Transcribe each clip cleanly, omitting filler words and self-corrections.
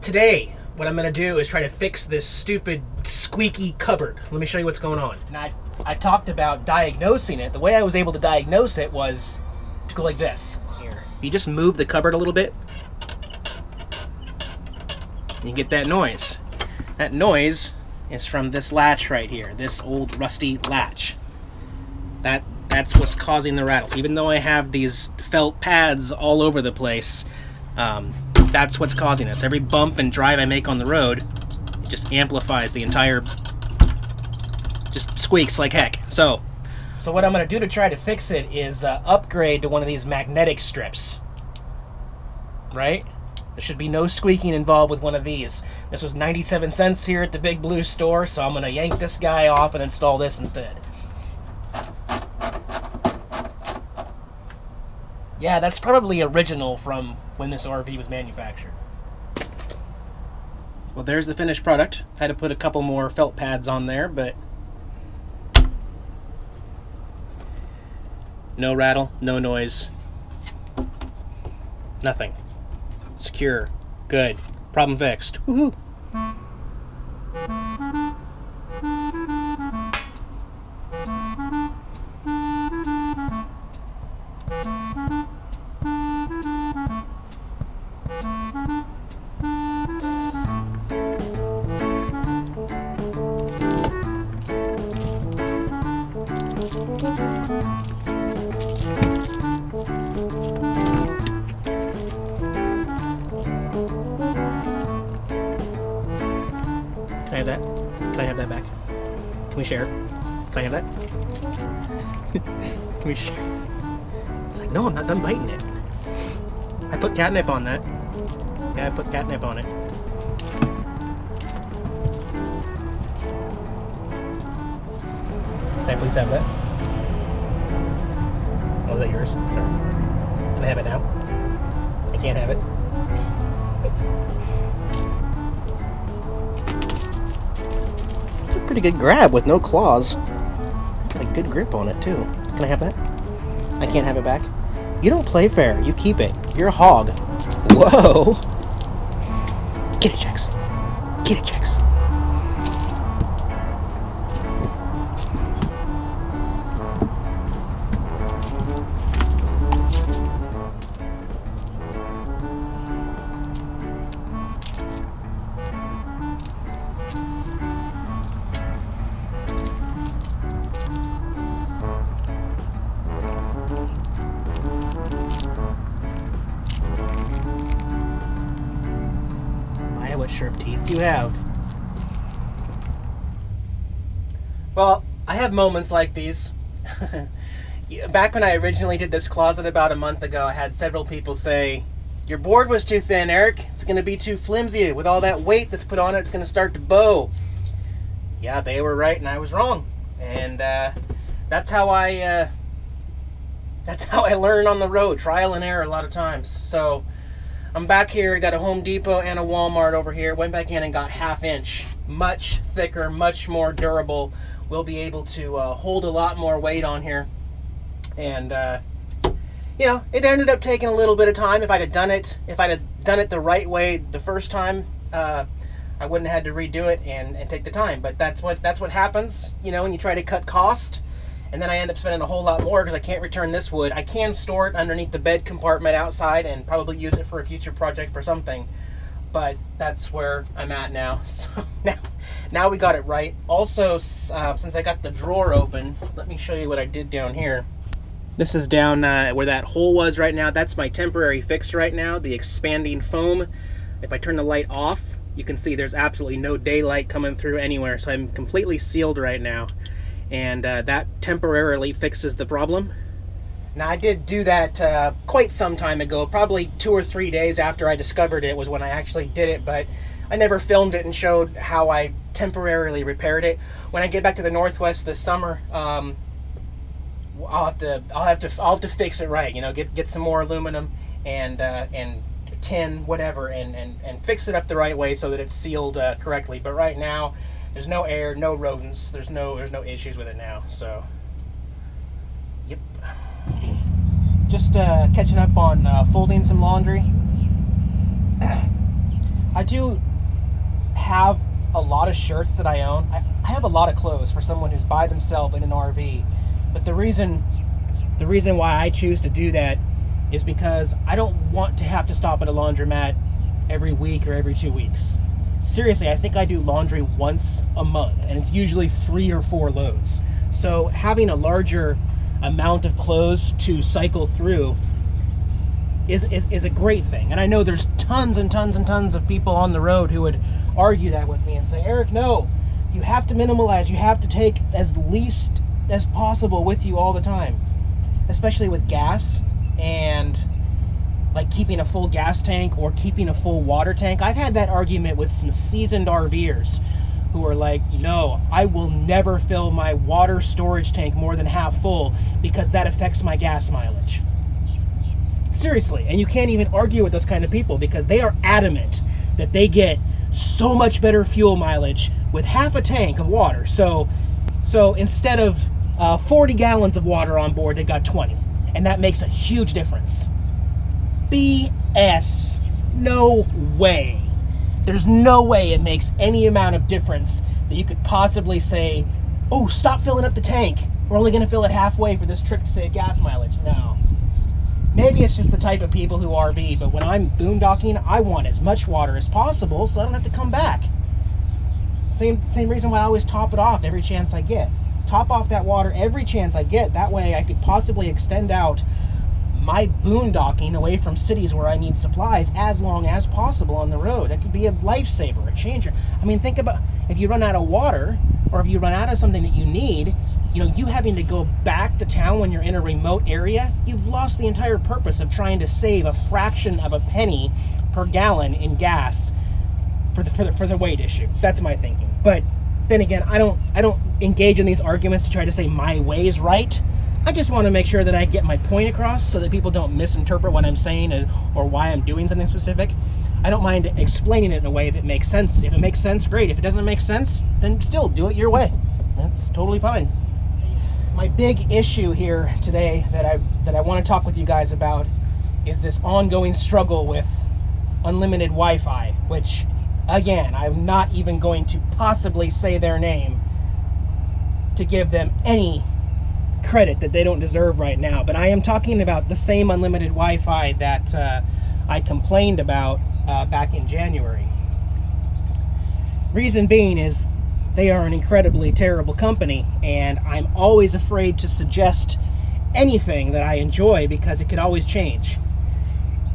today, what I'm going to do is try to fix this stupid squeaky cupboard. Let me show you what's going on. Now, I talked about diagnosing it. The way I was able to diagnose it was to go like this. Here. You just move the cupboard a little bit, you get that noise. That noise is from this latch right here, this old rusty latch. That's what's causing the rattles. Even though I have these felt pads all over the place, that's what's causing this. Every bump and drive I make on the road, it just amplifies the entire, just squeaks like heck. So what I'm going to do to try to fix it is upgrade to one of these magnetic strips. Right? There should be no squeaking involved with one of these. This was 97 cents here at the Big Blue store, so I'm going to yank this guy off and install this instead. Yeah, that's probably original from when this RV was manufactured. Well, there's the finished product. Had to put a couple more felt pads on there, but no rattle, no noise, nothing. Secure. Good. Problem fixed. Woohoo! Can I have that? Can I have that back? Can we share? Can I have that? Can we share? It's like, no, I'm not done biting it. I put catnip on that. Yeah, I put catnip on it. Can I please have that? Oh, is that yours? Sorry. Can I have it now? I can't have it. It's a pretty good grab with no claws. Got a good grip on it too. Can I have that? I can't have it back. You don't play fair. You keep it. You're a hog. Whoa! Get it, Chex. Get it, Chex. What sharp teeth you have. Well, I have moments like these. Back when I originally did this closet about a month ago, I had several people say, your board was too thin, Eric. It's going to be too flimsy. With all that weight that's put on it, it's going to start to bow. Yeah, they were right and I was wrong. And that's how I learn on the road. Trial and error a lot of times. So I'm back here, got a Home Depot and a Walmart over here. Went back in and got 1/2 inch. Much thicker, much more durable. We'll be able to hold a lot more weight on here. And, you know, it ended up taking a little bit of time. If I'd have done it the right way the first time, I wouldn't have had to redo it and take the time. But that's what happens, you know, when you try to cut cost. And then I end up spending a whole lot more because I can't return this wood. I can store it underneath the bed compartment outside and probably use it for a future project for something. But that's where I'm at now. So now we got it right. Also, since I got the drawer open, let me show you what I did down here. This is down where that hole was right now. That's my temporary fix right now, the expanding foam. If I turn the light off, you can see there's absolutely no daylight coming through anywhere. So I'm completely sealed right now. And that temporarily fixes the problem. Now I did do that quite some time ago, probably 2 or 3 days after I discovered it was when I actually did it, but I never filmed it and showed how I temporarily repaired it. When I get back to the Northwest this summer, I'll have to fix it right. You know, get some more aluminum and tin, whatever, and fix it up the right way so that it's sealed correctly. But right now, there's no air, no rodents. There's no issues with it now. So, yep. Just catching up on folding some laundry. I do have a lot of shirts that I own. I have a lot of clothes for someone who's by themselves in an RV. But the reason why I choose to do that is because I don't want to have to stop at a laundromat every week or every 2 weeks. Seriously, I think I do laundry once a month, and it's usually 3 or 4 loads. So having a larger amount of clothes to cycle through is a great thing. And I know there's tons and tons and tons of people on the road who would argue that with me and say, Eric, no, you have to minimalize. You have to take as least as possible with you all the time, especially with gas and like keeping a full gas tank or keeping a full water tank. I've had that argument with some seasoned RVers who are like, no, I will never fill my water storage tank more than half full because that affects my gas mileage. Seriously, and you can't even argue with those kind of people because they are adamant that they get so much better fuel mileage with half a tank of water. So instead of 40 gallons of water on board, they got 20, and that makes a huge difference. BS. No way. There's no way it makes any amount of difference that you could possibly say, oh, stop filling up the tank. We're only going to fill it halfway for this trip to save gas mileage. No. Maybe it's just the type of people who RV, but when I'm boondocking, I want as much water as possible so I don't have to come back. Same reason why I always top it off every chance I get. Top off that water every chance I get. That way I could possibly extend out my boondocking away from cities where I need supplies as long as possible on the road. That could be a lifesaver, a changer. I mean, think about if you run out of water or if you run out of something that you need, you know, you having to go back to town when you're in a remote area, you've lost the entire purpose of trying to save a fraction of a penny per gallon in gas for the weight issue. That's my thinking. But then again, I don't engage in these arguments to try to say my way is right. I just want to make sure that I get my point across so that people don't misinterpret what I'm saying or why I'm doing something specific. I don't mind explaining it in a way that makes sense. If it makes sense, great. If it doesn't make sense, then still do it your way. That's totally fine. My big issue here today that I want to talk with you guys about is this ongoing struggle with unlimited Wi-Fi, which, again, I'm not even going to possibly say their name to give them any credit that they don't deserve right now. But I am talking about the same unlimited Wi-Fi that I complained about back in January. Reason being is they are an incredibly terrible company, and I'm always afraid to suggest anything that I enjoy because it could always change.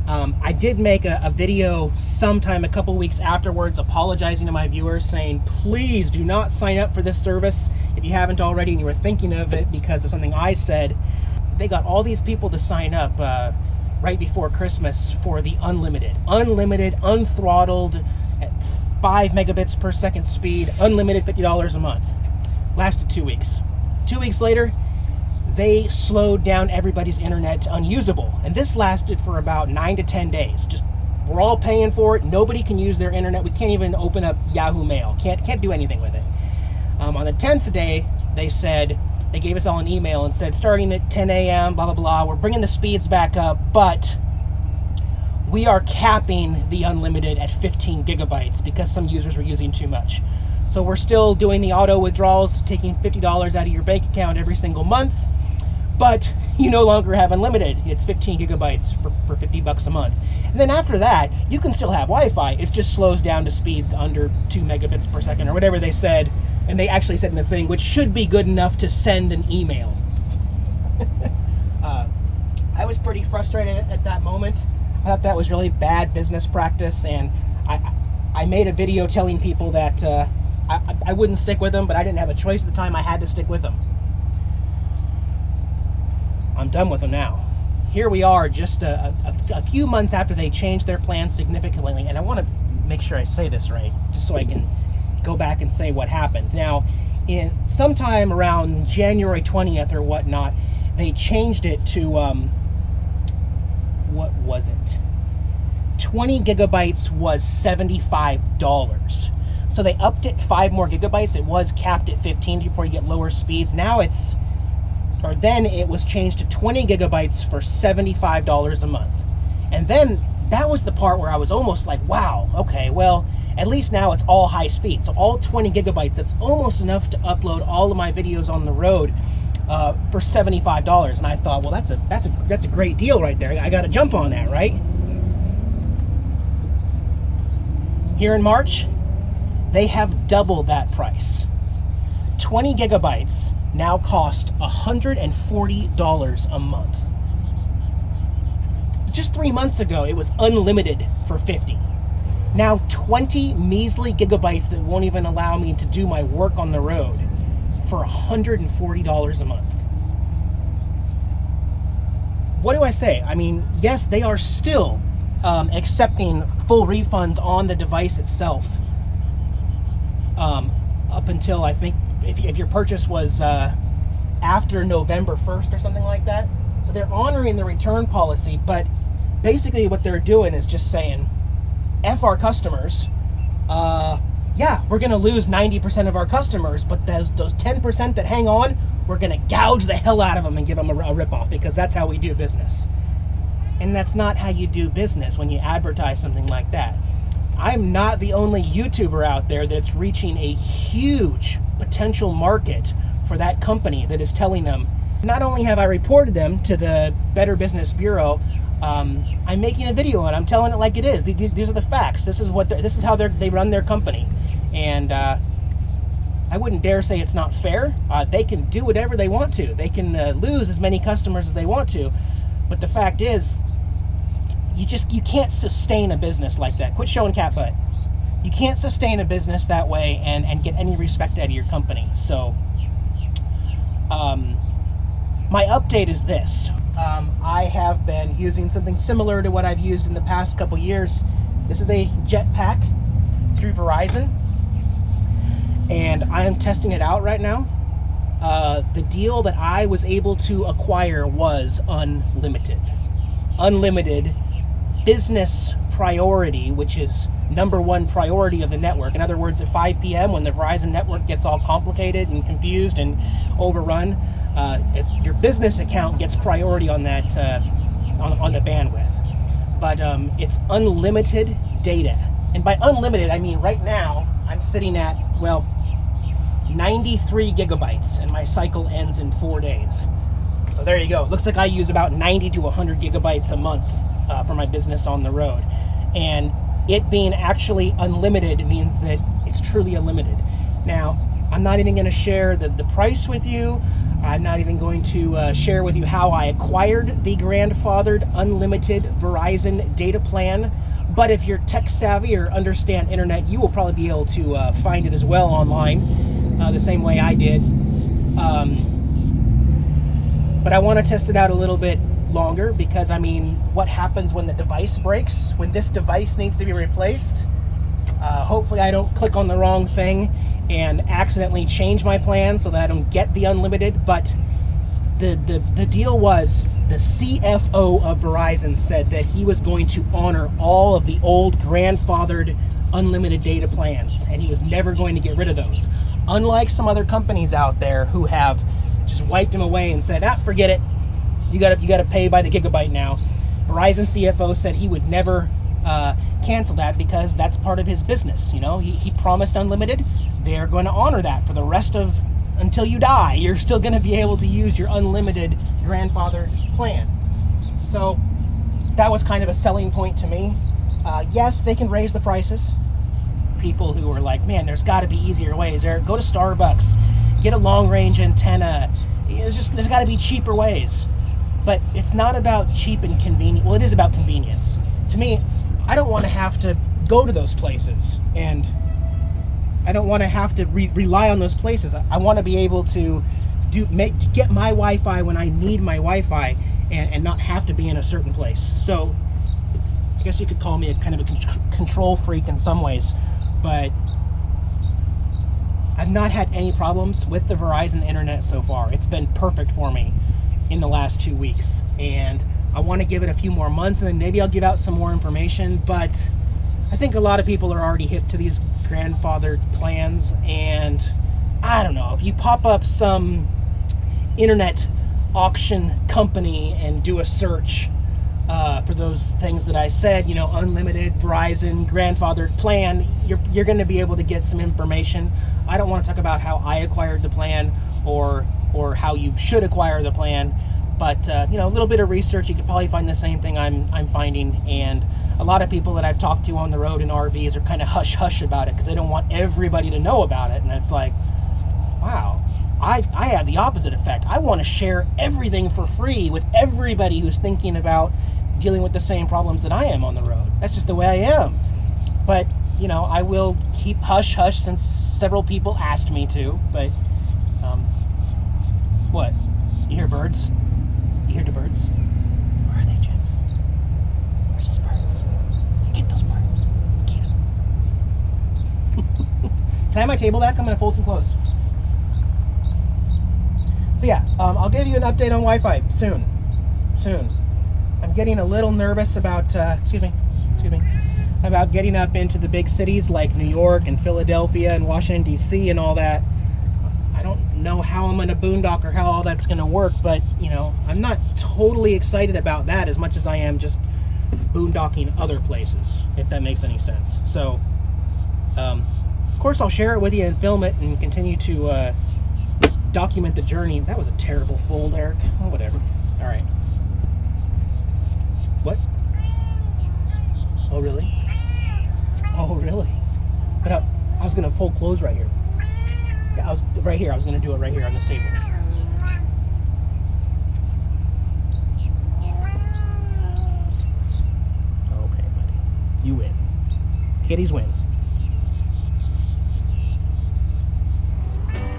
I did make a video sometime a couple weeks afterwards apologizing to my viewers, saying please do not sign up for this service if you haven't already and you were thinking of it because of something I said. They got all these people to sign up right before Christmas for the unlimited, unthrottled, at 5 megabits per second speed, unlimited, $50 a month. Lasted 2 weeks. 2 weeks later, they slowed down everybody's internet to unusable. And this lasted for about 9 to 10 days. Just, we're all paying for it. Nobody can use their internet. We can't even open up Yahoo Mail. Can't do anything with it. On the 10th day, they gave us all an email and said, starting at 10 a.m., blah, blah, blah, we're bringing the speeds back up, but we are capping the unlimited at 15 gigabytes because some users were using too much. So we're still doing the auto withdrawals, taking $50 out of your bank account every single month, but you no longer have unlimited. It's 15 gigabytes for $50 a month. And then after that, you can still have Wi-Fi. It just slows down to speeds under 2 megabits per second or whatever they said. And they actually said in the thing, which should be good enough to send an email. I was pretty frustrated at that moment. I thought that was really bad business practice, and I made a video telling people that I wouldn't stick with them, but I didn't have a choice at the time. I had to stick with them. I'm done with them now. Here we are just a few months after they changed their plan significantly, and I want to make sure I say this right, just so I can go back and say what happened. Now, in sometime around January 20th or whatnot, they changed it to, what was it? 20 gigabytes was $75. So they upped it 5 more gigabytes. It was capped at 15 before you get lower speeds. Now then it was changed to 20 gigabytes for $75 a month. And then that was the part where I was almost like, wow, okay, well, at least now it's all high speed. So all 20 gigabytes, that's almost enough to upload all of my videos on the road for $75. And I thought, well, that's a great deal right there. I got to jump on that, right? Here in March, they have doubled that price. 20 gigabytes now cost $140 a month. Just 3 months ago, it was unlimited for $50. Now 20 measly gigabytes that won't even allow me to do my work on the road for $140 a month. What do I say? I mean, yes, they are still accepting full refunds on the device itself. Up until, I think, if your purchase was after November 1st or something like that. So they're honoring the return policy, but basically what they're doing is just saying, F our customers. Yeah, we're going to lose 90% of our customers, but those 10% that hang on, we're going to gouge the hell out of them and give them a ripoff, because that's how we do business. And that's not how you do business when you advertise something like that. I'm not the only YouTuber out there that's reaching a huge potential market for that company that is telling them, not only have I reported them to the Better Business Bureau, I'm making a video and I'm telling it like it is. These are the facts. This is how they run their company. And I wouldn't dare say it's not fair. They can do whatever they want to. They can lose as many customers as they want to. But the fact is, you can't sustain a business like that. Quit showing cat butt. You can't sustain a business that way and get any respect out of your company. So my update is this. I have been using something similar to what I've used in the past couple years. This is a jetpack through Verizon, and I am testing it out right now. The deal that I was able to acquire was unlimited. Unlimited business priority, which is #1 priority of the network. In other words, at 5 p.m. when the Verizon network gets all complicated and confused and overrun, your business account gets priority on that on the bandwidth. But it's unlimited data, and by unlimited I mean right now I'm sitting at, well, 93 gigabytes, and my cycle ends in 4 days. So there you go. Looks like I use about 90 to 100 gigabytes a month for my business on the road. And it being actually unlimited means that it's truly unlimited. Now, I'm not even going to share the price with you. I'm not even going to share with you how I acquired the grandfathered unlimited Verizon data plan. But if you're tech savvy or understand internet, you will probably be able to find it as well online, the same way I did. But I want to test it out a little bit longer, because I mean, what happens when the device breaks, when this device needs to be replaced? Hopefully I don't click on the wrong thing and accidentally change my plan so that I don't get the unlimited. But the deal was, the CFO of Verizon said that he was going to honor all of the old grandfathered unlimited data plans, and he was never going to get rid of those. Unlike some other companies out there who have just wiped him away and said, forget it. You gotta pay by the gigabyte now. Verizon CFO said he would never cancel that, because that's part of his business. You know, he promised unlimited. They're going to honor that for the rest of, until you die. You're still going to be able to use your unlimited grandfather plan. So that was kind of a selling point to me. Yes, they can raise the prices. People who are like, man, there's got to be easier ways. Go to Starbucks, get a long-range antenna. There's got to be cheaper ways. But it's not about cheap and convenient. Well, it is about convenience. To me, I don't want to have to go to those places, and I don't want to have to rely on those places. I want to be able to get my Wi-Fi when I need my Wi-Fi, and not have to be in a certain place. So I guess you could call me a kind of a control freak in some ways, but I've not had any problems with the Verizon internet so far. It's been perfect for me in the last 2 weeks, and I want to give it a few more months, and then maybe I'll give out some more information. But I think a lot of people are already hip to these grandfathered plans, and I don't know, if you pop up some internet auction company and do a search, for those things that I said, you know, unlimited, Verizon, grandfathered plan, you're going to be able to get some information. I don't want to talk about how I acquired the plan or how you should acquire the plan, but you know, a little bit of research, you could probably find the same thing I'm finding. And a lot of people that I've talked to on the road in RVs are kind of hush-hush about it because they don't want everybody to know about it. And it's like, wow, I have the opposite effect. I want to share everything for free with everybody who's thinking about dealing with the same problems that I am on the road. That's just the way I am. But, you know, I will keep hush-hush since several people asked me to. But, what? You hear birds? You hear the birds? Where are they, James? Where's those birds? Get those birds. Get them. Can I have my table back? I'm going to fold some clothes. So yeah, I'll give you an update on Wi-Fi soon. I'm getting a little nervous about, about getting up into the big cities like New York and Philadelphia and Washington, D.C. and all that. I don't know how I'm going to boondock or how all that's going to work, but, you know, I'm not totally excited about that as much as I am just boondocking other places, if that makes any sense. So, of course, I'll share it with you and film it and continue to document the journey. That was a terrible fold, Eric. Oh, whatever. All right. What? Oh, really? Oh, really? But I was going to fold clothes right here. Yeah, I was right here. I was going to do it right here on this table. Okay, buddy. You win. Kitties win.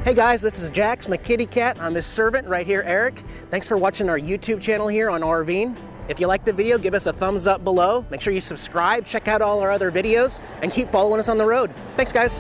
Hey guys, this is Jax, my kitty cat. I'm his servant right here, Eric. Thanks for watching our YouTube channel here on RVing. If you liked the video, give us a thumbs up below. Make sure you subscribe, check out all our other videos, and keep following us on the road. Thanks, guys.